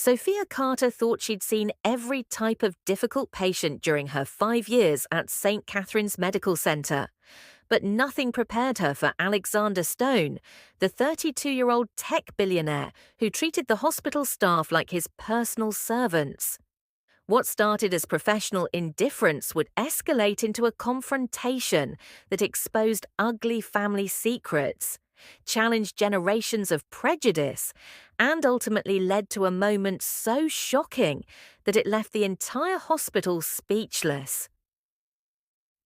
Sophia Carter thought she'd seen every type of difficult patient during her 5 years at St. Catherine's Medical Center, but nothing prepared her for Alexander Stone, the 32-year-old tech billionaire who treated the hospital staff like his personal servants. What started as professional indifference would escalate into a confrontation that exposed ugly family secrets, challenged generations of prejudice, and ultimately led to a moment so shocking that it left the entire hospital speechless.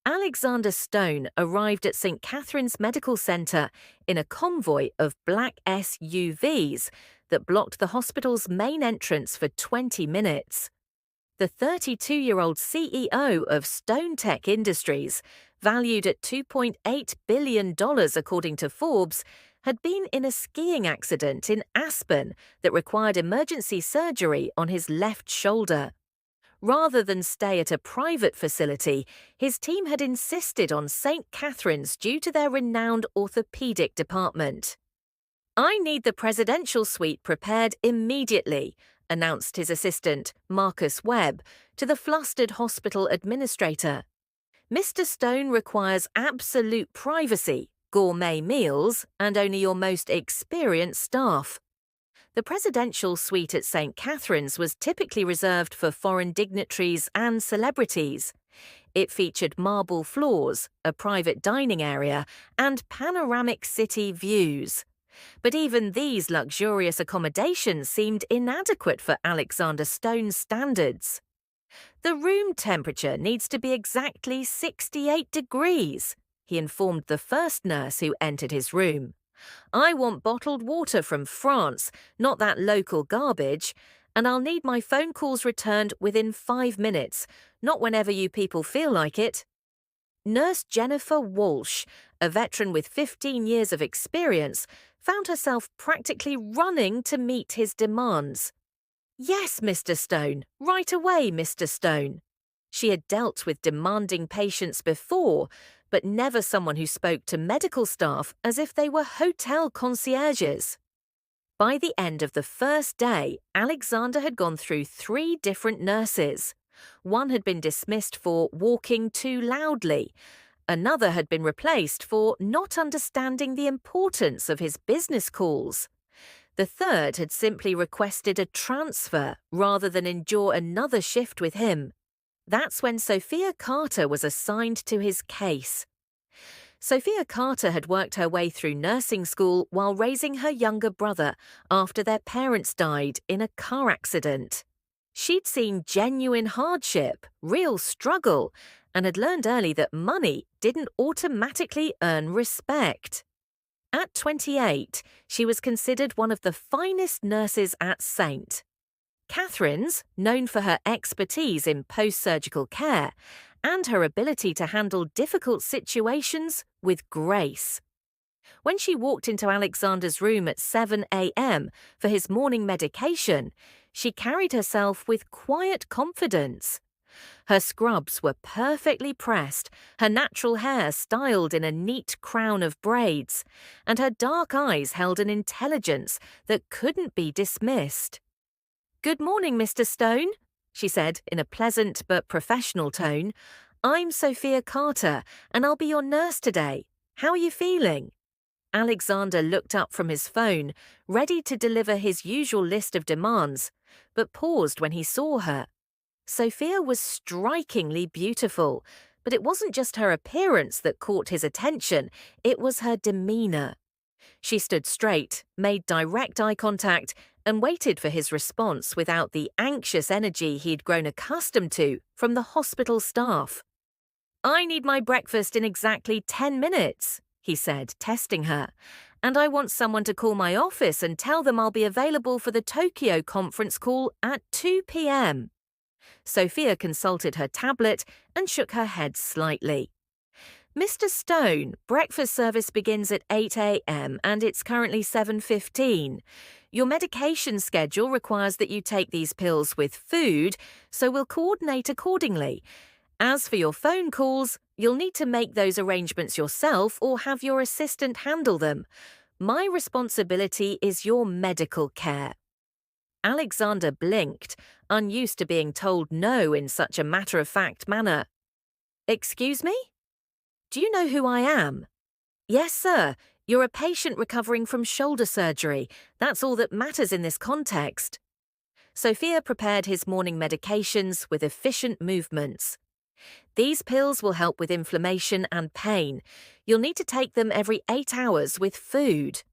Alexander Stone arrived at St. Catherine's Medical Center in a convoy of black SUVs that blocked the hospital's main entrance for 20 minutes. The 32-year-old CEO of Stone Tech Industries, valued at $2.8 billion according to Forbes, had been in a skiing accident in Aspen that required emergency surgery on his left shoulder. Rather than stay at a private facility, his team had insisted on St. Catherine's due to their renowned orthopedic department. "I need the presidential suite prepared immediately," announced his assistant, Marcus Webb, to the flustered hospital administrator. "Mr. Stone requires absolute privacy, gourmet meals, and only your most experienced staff." The presidential suite at St. Catherine's was typically reserved for foreign dignitaries and celebrities. It featured marble floors, a private dining area, and panoramic city views. But even these luxurious accommodations seemed inadequate for Alexander Stone's standards. "The room temperature needs to be exactly 68 degrees, he informed the first nurse who entered his room. "I want bottled water from France, not that local garbage, and I'll need my phone calls returned within 5 minutes, not whenever you people feel like it." Nurse Jennifer Walsh, a veteran with 15 years of experience, found herself practically running to meet his demands. "Yes, Mr. Stone, right away, Mr. Stone." She had dealt with demanding patients before, but never someone who spoke to medical staff as if they were hotel concierges. By the end of the first day, Alexander had gone through 3 different nurses. One had been dismissed for walking too loudly. Another had been replaced for not understanding the importance of his business calls. The third had simply requested a transfer rather than endure another shift with him. That's when Sophia Carter was assigned to his case. Sophia Carter had worked her way through nursing school while raising her younger brother after their parents died in a car accident. She'd seen genuine hardship, real struggle, and had learned early that money didn't automatically earn respect. At 28, she was considered one of the finest nurses at St. Catherine's, known for her expertise in post-surgical care and her ability to handle difficult situations with grace. When she walked into Alexander's room at 7 a.m. for his morning medication, she carried herself with quiet confidence. Her scrubs were perfectly pressed, her natural hair styled in a neat crown of braids, and her dark eyes held an intelligence that couldn't be dismissed. "Good morning, Mr. Stone," she said in a pleasant but professional tone. "I'm Sophia Carter, and I'll be your nurse today. How are you feeling?" Alexander looked up from his phone, ready to deliver his usual list of demands, but paused when he saw her. Sophia was strikingly beautiful, but it wasn't just her appearance that caught his attention, it was her demeanor. She stood straight, made direct eye contact, and waited for his response without the anxious energy he'd grown accustomed to from the hospital staff. "I need my breakfast in exactly 10 minutes, he said, testing her, "and I want someone to call my office and tell them I'll be available for the Tokyo conference call at 2 p.m. Sophia consulted her tablet and shook her head slightly. "Mr. Stone, breakfast service begins at 8 a.m. and it's currently 7:15. Your medication schedule requires that you take these pills with food, so we'll coordinate accordingly. As for your phone calls, you'll need to make those arrangements yourself or have your assistant handle them. My responsibility is your medical care." Alexander blinked, unused to being told no in such a matter-of-fact manner. "Excuse me? Do you know who I am?" "Yes, sir. You're a patient recovering from shoulder surgery. That's all that matters in this context." Sophia prepared his morning medications with efficient movements. "These pills will help with inflammation and pain. You'll need to take them every 8 hours with food."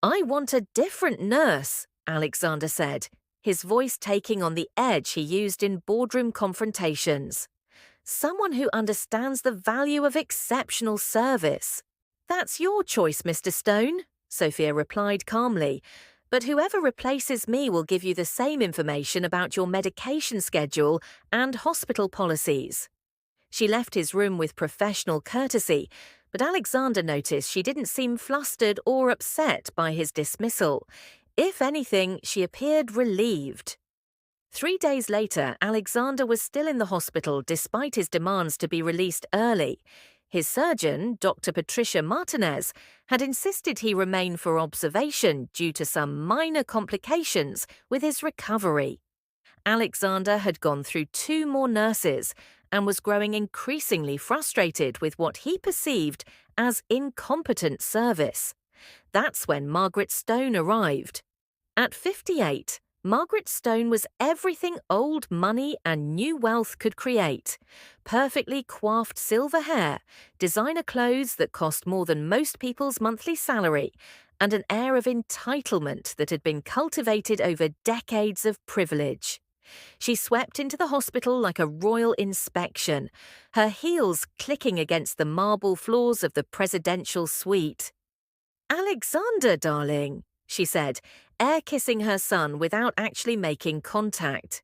"I want a different nurse," Alexander said, his voice taking on the edge he used in boardroom confrontations. "Someone who understands the value of exceptional service." "That's your choice, Mr. Stone," Sophia replied calmly. "But whoever replaces me will give you the same information about your medication schedule and hospital policies." She left his room with professional courtesy, but Alexander noticed she didn't seem flustered or upset by his dismissal. If anything, she appeared relieved. 3 days later, Alexander was still in the hospital despite his demands to be released early. His surgeon, Dr. Patricia Martinez, had insisted he remain for observation due to some minor complications with his recovery. Alexander had gone through 2 more nurses and was growing increasingly frustrated with what he perceived as incompetent service. That's when Margaret Stone arrived. At 58, Margaret Stone was everything old money and new wealth could create. Perfectly coiffed silver hair, designer clothes that cost more than most people's monthly salary, and an air of entitlement that had been cultivated over decades of privilege. She swept into the hospital like a royal inspection, her heels clicking against the marble floors of the presidential suite. "Alexander, darling," she said, air-kissing her son without actually making contact.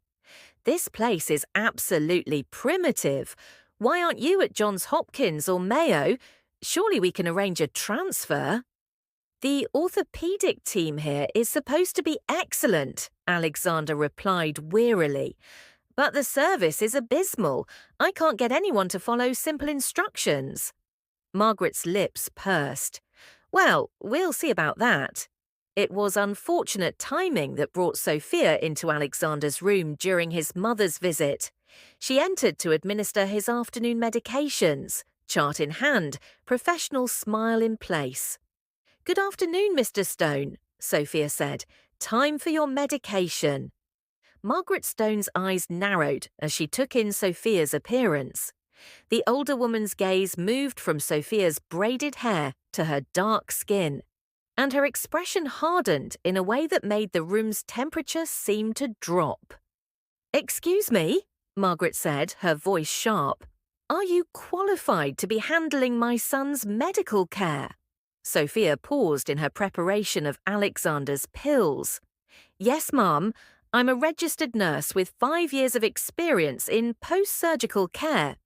"This place is absolutely primitive. Why aren't you at Johns Hopkins or Mayo? Surely we can arrange a transfer." "The orthopedic team here is supposed to be excellent," Alexander replied wearily. "But the service is abysmal. I can't get anyone to follow simple instructions." Margaret's lips pursed. "Well, we'll see about that." It was unfortunate timing that brought Sophia into Alexander's room during his mother's visit. She entered to administer his afternoon medications, chart in hand, professional smile in place. "Good afternoon, Mr. Stone," Sophia said. "Time for your medication." Margaret Stone's eyes narrowed as she took in Sophia's appearance. The older woman's gaze moved from Sophia's braided hair to her dark skin, and her expression hardened in a way that made the room's temperature seem to drop. "Excuse me," Margaret said, her voice sharp. "Are you qualified to be handling my son's medical care?" Sophia paused in her preparation of Alexander's pills. "Yes, ma'am. I'm a registered nurse with 5 years of experience in post-surgical care."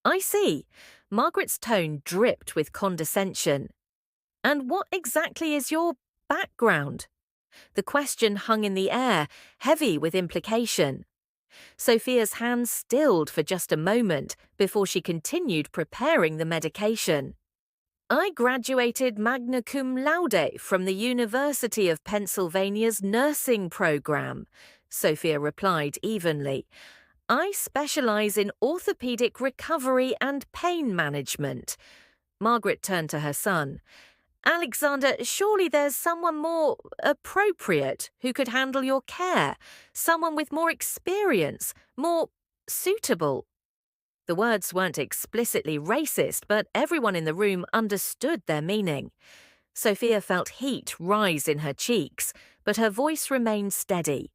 "I see." Margaret's tone dripped with condescension. "And what exactly is your background?" The question hung in the air, heavy with implication. Sophia's hands stilled for just a moment before she continued preparing the medication. "I graduated magna cum laude from the University of Pennsylvania's nursing program," Sophia replied evenly. "I specialize in orthopedic recovery and pain management." Margaret turned to her son. "Alexander, surely there's someone more appropriate who could handle your care, someone with more experience, more suitable." The words weren't explicitly racist, but everyone in the room understood their meaning. Sophia felt heat rise in her cheeks, but her voice remained steady.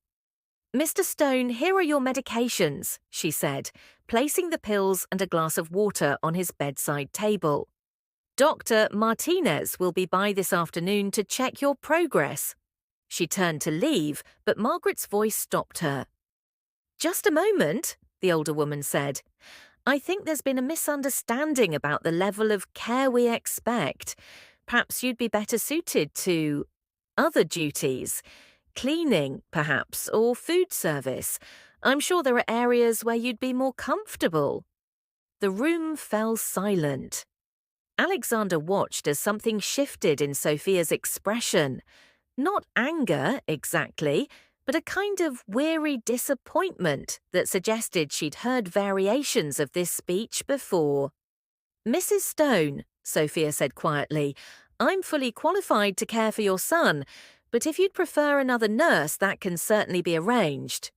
"Mr. Stone, here are your medications," she said, placing the pills and a glass of water on his bedside table. "Dr. Martinez will be by this afternoon to check your progress." She turned to leave, but Margaret's voice stopped her. "Just a moment," the older woman said. "I think there's been a misunderstanding about the level of care we expect. Perhaps you'd be better suited to other duties. Cleaning, perhaps, or food service. I'm sure there are areas where you'd be more comfortable." The room fell silent. Alexander watched as something shifted in Sophia's expression. Not anger, exactly, but a kind of weary disappointment that suggested she'd heard variations of this speech before. "Mrs. Stone," Sophia said quietly, "I'm fully qualified to care for your son, but if you'd prefer another nurse, that can certainly be arranged."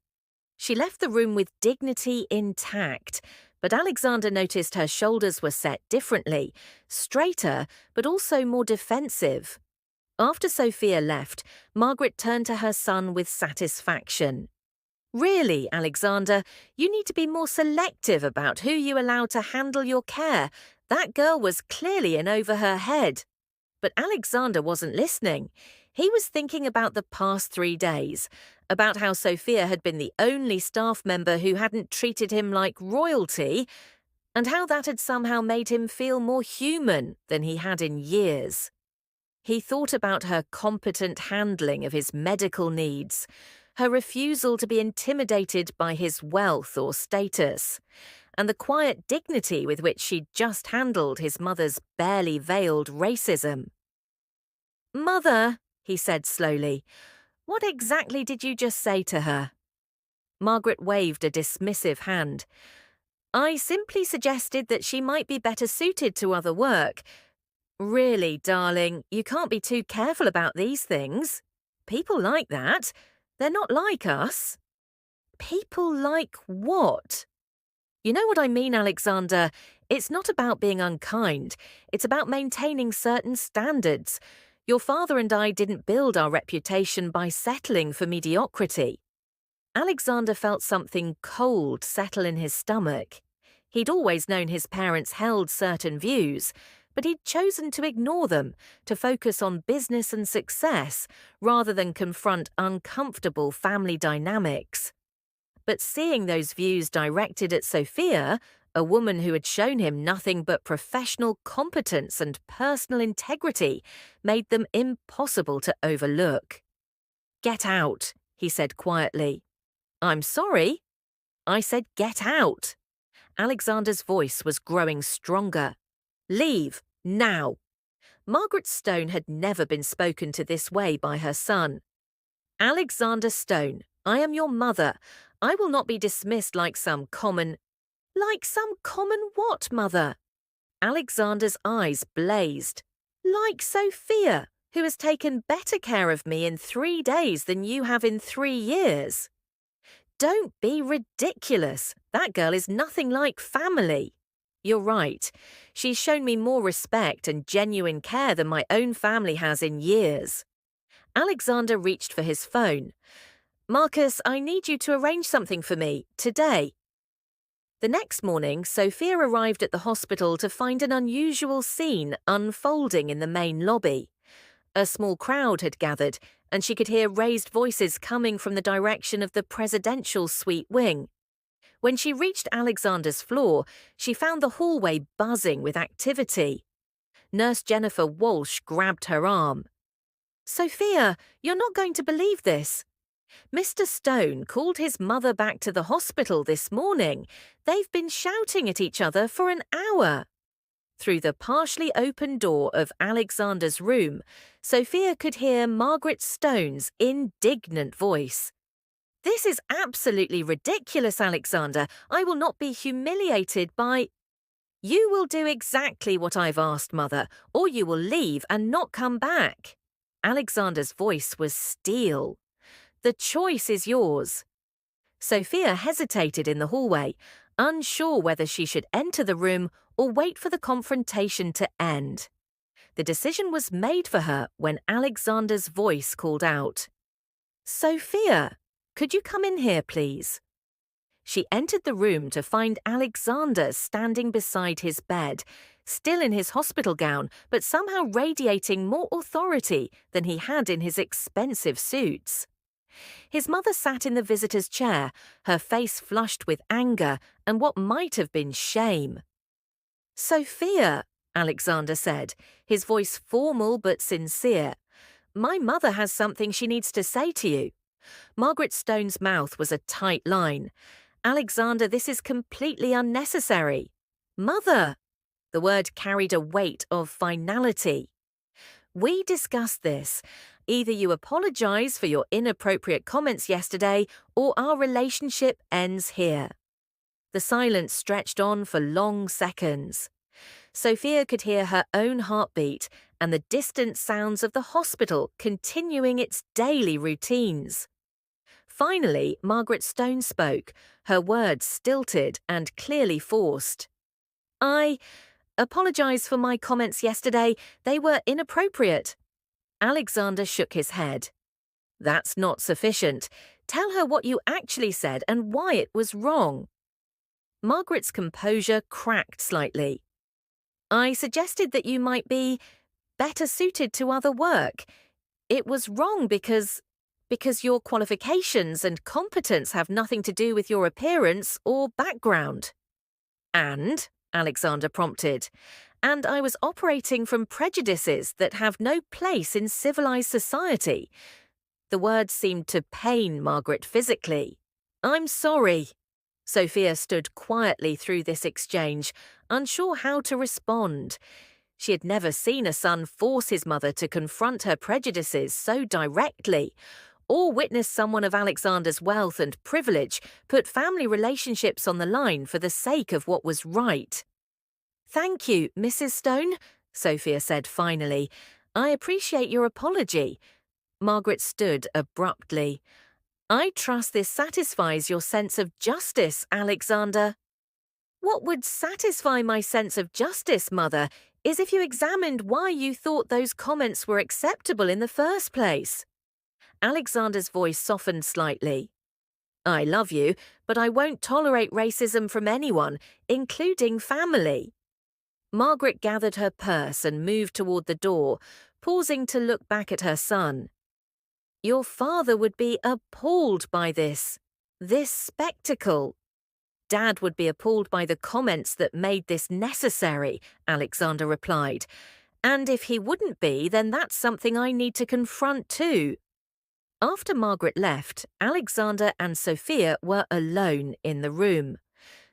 She left the room with dignity intact, but Alexander noticed her shoulders were set differently, straighter, but also more defensive. After Sophia left, Margaret turned to her son with satisfaction. "Really, Alexander, you need to be more selective about who you allow to handle your care. That girl was clearly in over her head." But Alexander wasn't listening. He was thinking about the past 3 days, about how Sophia had been the only staff member who hadn't treated him like royalty, and how that had somehow made him feel more human than he had in years. He thought about her competent handling of his medical needs, her refusal to be intimidated by his wealth or status, and the quiet dignity with which she'd just handled his mother's barely veiled racism. "Mother," he said slowly, "what exactly did you just say to her?" Margaret waved a dismissive hand. "I simply suggested that she might be better suited to other work. Really, darling, you can't be too careful about these things. People like that. They're not like us." "People like what?" "You know what I mean, Alexander. It's not about being unkind. It's about maintaining certain standards. Your father and I didn't build our reputation by settling for mediocrity." Alexander felt something cold settle in his stomach. He'd always known his parents held certain views, but he'd chosen to ignore them, to focus on business and success, rather than confront uncomfortable family dynamics. But seeing those views directed at Sophia, a woman who had shown him nothing but professional competence and personal integrity, made them impossible to overlook. "Get out," he said quietly. "I'm sorry." "I said get out." Alexander's voice was growing stronger. "Leave, now." Margaret Stone had never been spoken to this way by her son. "Alexander Stone, I am your mother. I will not be dismissed like some common—" "Like some common what, mother?" Alexander's eyes blazed. "Like Sophia, who has taken better care of me in 3 days than you have in 3 years." "Don't be ridiculous. That girl is nothing like family." "You're right. She's shown me more respect and genuine care than my own family has in years." Alexander reached for his phone. "Marcus, I need you to arrange something for me, today." The next morning, Sophia arrived at the hospital to find an unusual scene unfolding in the main lobby. A small crowd had gathered, and she could hear raised voices coming from the direction of the presidential suite wing. When she reached Alexander's floor, she found the hallway buzzing with activity. Nurse Jennifer Walsh grabbed her arm. "Sophia, you're not going to believe this. Mr. Stone called his mother back to the hospital this morning. They've been shouting at each other for an hour." Through the partially open door of Alexander's room, Sophia could hear Margaret Stone's indignant voice. "This is absolutely ridiculous, Alexander. I will not be humiliated by—" "You will do exactly what I've asked, Mother, or you will leave and not come back." Alexander's voice was steel. "The choice is yours." Sophia hesitated in the hallway, unsure whether she should enter the room or wait for the confrontation to end. The decision was made for her when Alexander's voice called out, "Sophia, could you come in here, please?" She entered the room to find Alexander standing beside his bed, still in his hospital gown, but somehow radiating more authority than he had in his expensive suits. His mother sat in the visitor's chair, her face flushed with anger and what might have been shame. "Sophia," Alexander said, his voice formal but sincere, "my mother has something she needs to say to you." Margaret Stone's mouth was a tight line. "Alexander, this is completely unnecessary." "Mother!" The word carried a weight of finality. "We discussed this, Either you apologize for your inappropriate comments yesterday, or our relationship ends here. The silence stretched on for long seconds. Sophia could hear her own heartbeat and the distant sounds of the hospital continuing its daily routines. Finally, Margaret Stone spoke, her words stilted and clearly forced. I apologize for my comments yesterday. They were inappropriate. Alexander shook his head. That's not sufficient. Tell her what you actually said and why it was wrong. Margaret's composure cracked slightly. I suggested that you might be better suited to other work. It was wrong because your qualifications and competence have nothing to do with your appearance or background. And, Alexander prompted, and I was operating from prejudices that have no place in civilized society. The words seemed to pain Margaret physically. I'm sorry. Sophia stood quietly through this exchange, unsure how to respond. She had never seen a son force his mother to confront her prejudices so directly, or witness someone of Alexander's wealth and privilege put family relationships on the line for the sake of what was right. Thank you, Mrs. Stone, Sophia said finally. I appreciate your apology. Margaret stood abruptly. I trust this satisfies your sense of justice, Alexander. What would satisfy my sense of justice, Mother, is if you examined why you thought those comments were acceptable in the first place. Alexander's voice softened slightly. I love you, but I won't tolerate racism from anyone, including family. Margaret gathered her purse and moved toward the door, pausing to look back at her son. Your father would be appalled by this spectacle. Dad would be appalled by the comments that made this necessary, Alexander replied. And if he wouldn't be, then that's something I need to confront too. After Margaret left, Alexander and Sophia were alone in the room.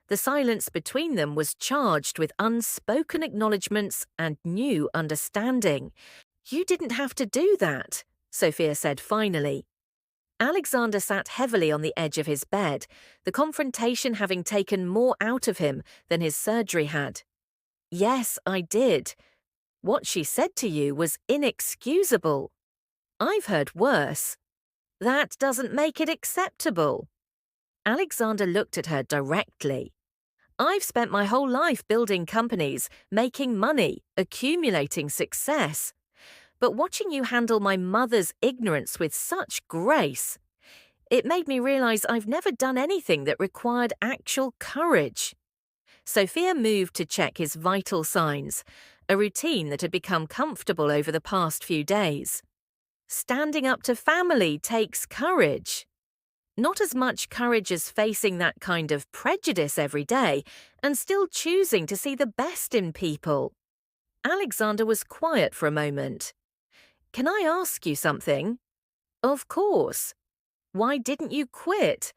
The silence between them was charged with unspoken acknowledgements and new understanding. You didn't have to do that, Sophia said finally. Alexander sat heavily on the edge of his bed, the confrontation having taken more out of him than his surgery had. Yes, I did. What she said to you was inexcusable. I've heard worse. That doesn't make it acceptable. Alexander looked at her directly. I've spent my whole life building companies, making money, accumulating success. But watching you handle my mother's ignorance with such grace, it made me realize I've never done anything that required actual courage. Sophia moved to check his vital signs, a routine that had become comfortable over the past few days. Standing up to family takes courage. Not as much courage as facing that kind of prejudice every day and still choosing to see the best in people. Alexander was quiet for a moment. Can I ask you something? Of course. Why didn't you quit?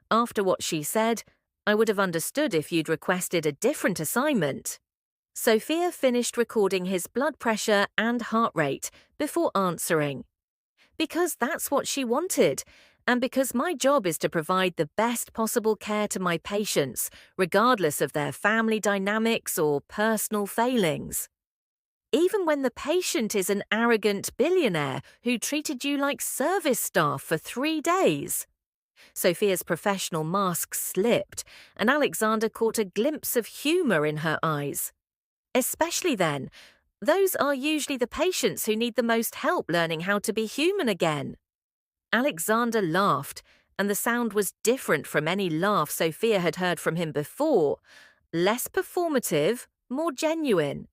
After what she said, I would have understood if you'd requested a different assignment. Sophia finished recording his blood pressure and heart rate before answering. Because that's what she wanted, and because my job is to provide the best possible care to my patients, regardless of their family dynamics or personal failings. Even when the patient is an arrogant billionaire who treated you like service staff for 3 days. Sophia's professional mask slipped, and Alexander caught a glimpse of humor in her eyes. Especially then, those are usually the patients who need the most help learning how to be human again. Alexander laughed, and the sound was different from any laugh Sophia had heard from him before. Less performative, more genuine.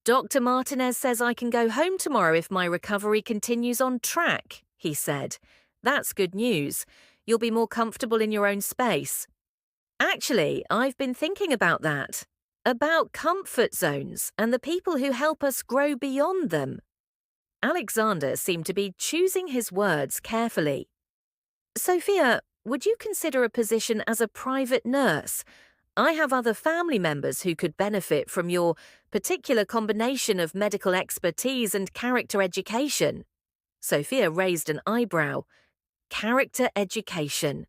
Dr. Martinez says I can go home tomorrow if my recovery continues on track, he said. That's good news. You'll be more comfortable in your own space. Actually, I've been thinking about that. About comfort zones and the people who help us grow beyond them. Alexander seemed to be choosing his words carefully. Sophia, would you consider a position as a private nurse? I have other family members who could benefit from your particular combination of medical expertise and character education. Sophia raised an eyebrow. Character education.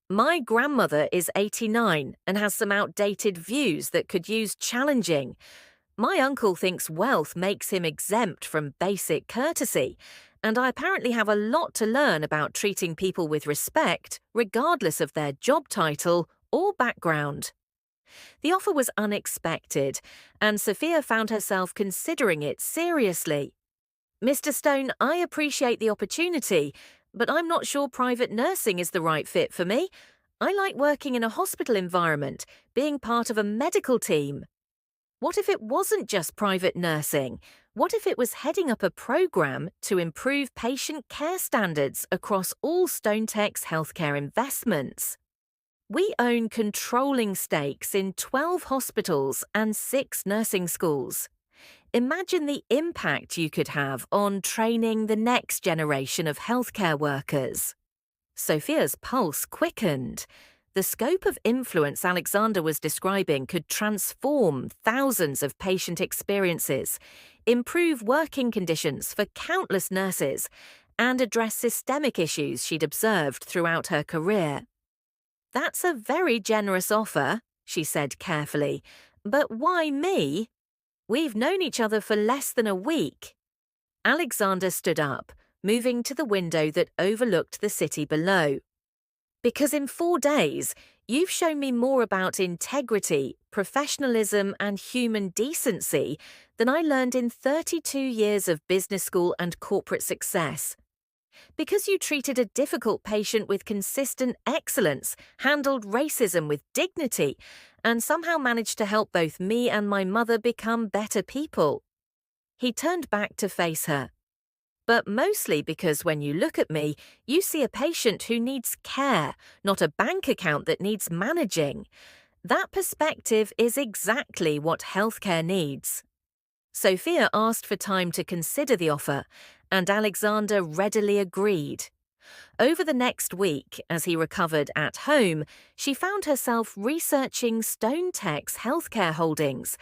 My grandmother is 89 and has some outdated views that could use challenging. My uncle thinks wealth makes him exempt from basic courtesy, and I apparently have a lot to learn about treating people with respect, regardless of their job title or background. The offer was unexpected, and Sophia found herself considering it seriously. Mr. Stone, I appreciate the opportunity, but I'm not sure private nursing is the right fit for me. I like working in a hospital environment, being part of a medical team. What if it wasn't just private nursing? What if it was heading up a program to improve patient care standards across all StoneTech's healthcare investments? We own controlling stakes in 12 hospitals and 6 nursing schools. Imagine the impact you could have on training the next generation of healthcare workers. Sophia's pulse quickened. The scope of influence Alexander was describing could transform thousands of patient experiences, improve working conditions for countless nurses, and address systemic issues she'd observed throughout her career. That's a very generous offer, she said carefully. But why me? We've known each other for less than a week. Alexander stood up, moving to the window that overlooked the city below. Because in 4 days, you've shown me more about integrity, professionalism, and human decency than I learned in 32 years of business school and corporate success. Because you treated a difficult patient with consistent excellence, handled racism with dignity, and somehow managed to help both me and my mother become better people. He turned back to face her. But mostly because when you look at me, you see a patient who needs care, not a bank account that needs managing. That perspective is exactly what healthcare needs. Sophia asked for time to consider the offer, and Alexander readily agreed. Over the next week, as he recovered at home, she found herself researching StoneTech's healthcare holdings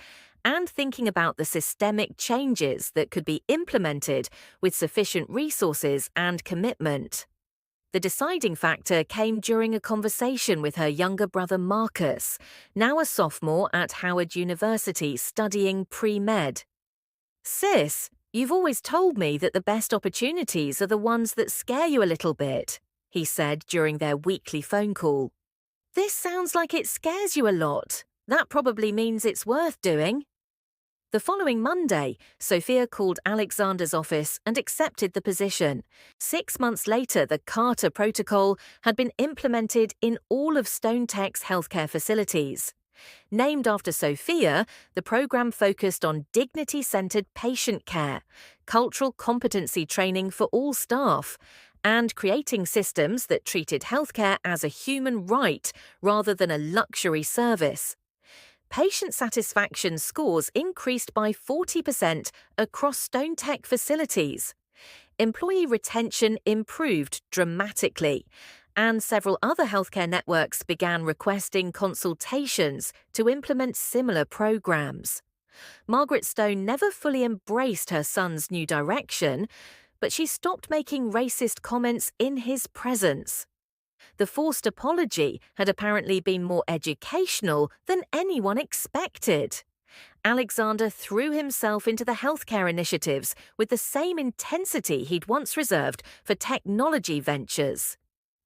and thinking about the systemic changes that could be implemented with sufficient resources and commitment. The deciding factor came during a conversation with her younger brother Marcus, now a sophomore at Howard University studying pre-med. "Sis, you've always told me that the best opportunities are the ones that scare you a little bit," he said during their weekly phone call. "This sounds like it scares you a lot. That probably means it's worth doing." The following Monday, Sophia called Alexander's office and accepted the position. 6 months later, the Carter Protocol had been implemented in all of StoneTech's healthcare facilities. Named after Sophia, the program focused on dignity-centered patient care, cultural competency training for all staff, and creating systems that treated healthcare as a human right rather than a luxury service. Patient satisfaction scores increased by 40% across StoneTech facilities. Employee retention improved dramatically, and several other healthcare networks began requesting consultations to implement similar programs. Margaret Stone never fully embraced her son's new direction, but she stopped making racist comments in his presence. The forced apology had apparently been more educational than anyone expected. Alexander threw himself into the healthcare initiatives with the same intensity he'd once reserved for technology ventures.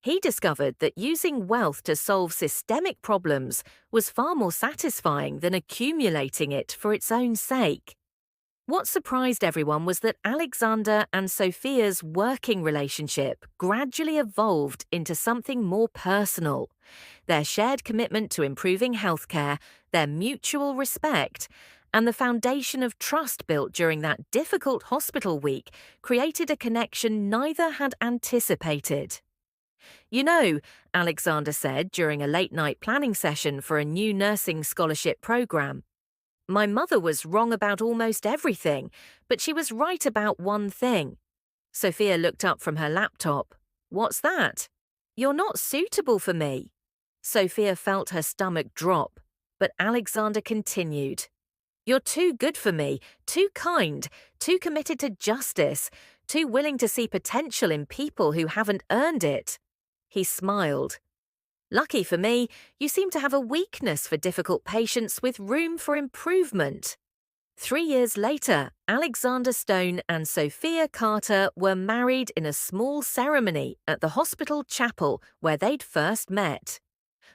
He discovered that using wealth to solve systemic problems was far more satisfying than accumulating it for its own sake. What surprised everyone was that Alexander and Sophia's working relationship gradually evolved into something more personal. Their shared commitment to improving healthcare, their mutual respect, and the foundation of trust built during that difficult hospital week created a connection neither had anticipated. "You know," Alexander said during a late-night planning session for a new nursing scholarship program, "my mother was wrong about almost everything, but she was right about one thing." Sophia looked up from her laptop. "What's that?" "You're not suitable for me." Sophia felt her stomach drop, but Alexander continued. "You're too good for me, too kind, too committed to justice, too willing to see potential in people who haven't earned it. He smiled. Lucky for me, you seem to have a weakness for difficult patients with room for improvement. 3 years later, Alexander Stone and Sophia Carter were married in a small ceremony at the hospital chapel where they'd first met.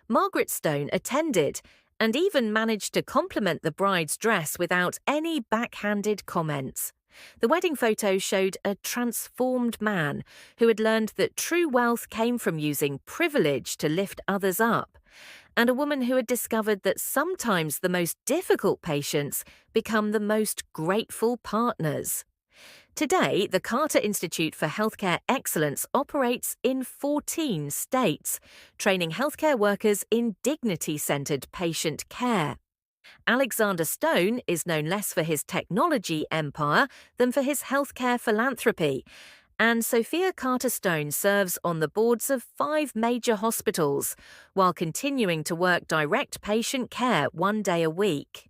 Margaret Stone attended and even managed to compliment the bride's dress without any backhanded comments. The wedding photo showed a transformed man who had learned that true wealth came from using privilege to lift others up, and a woman who had discovered that sometimes the most difficult patients become the most grateful partners. Today, the Carter Institute for Healthcare Excellence operates in 14 states, training healthcare workers in dignity-centered patient care. Alexander Stone is known less for his technology empire than for his healthcare philanthropy, and Sophia Carter Stone serves on the boards of 5 major hospitals, while continuing to work direct patient care 1 day a week.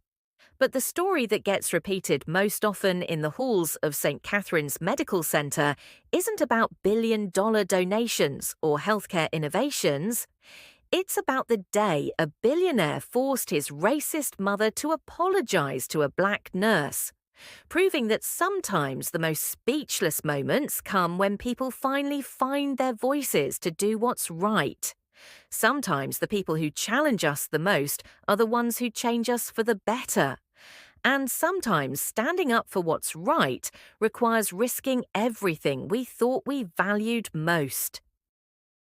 But the story that gets repeated most often in the halls of St. Catherine's Medical Center isn't about billion-dollar donations or healthcare innovations. It's about the day a billionaire forced his racist mother to apologize to a black nurse, proving that sometimes the most speechless moments come when people finally find their voices to do what's right. Sometimes the people who challenge us the most are the ones who change us for the better. And sometimes standing up for what's right requires risking everything we thought we valued most.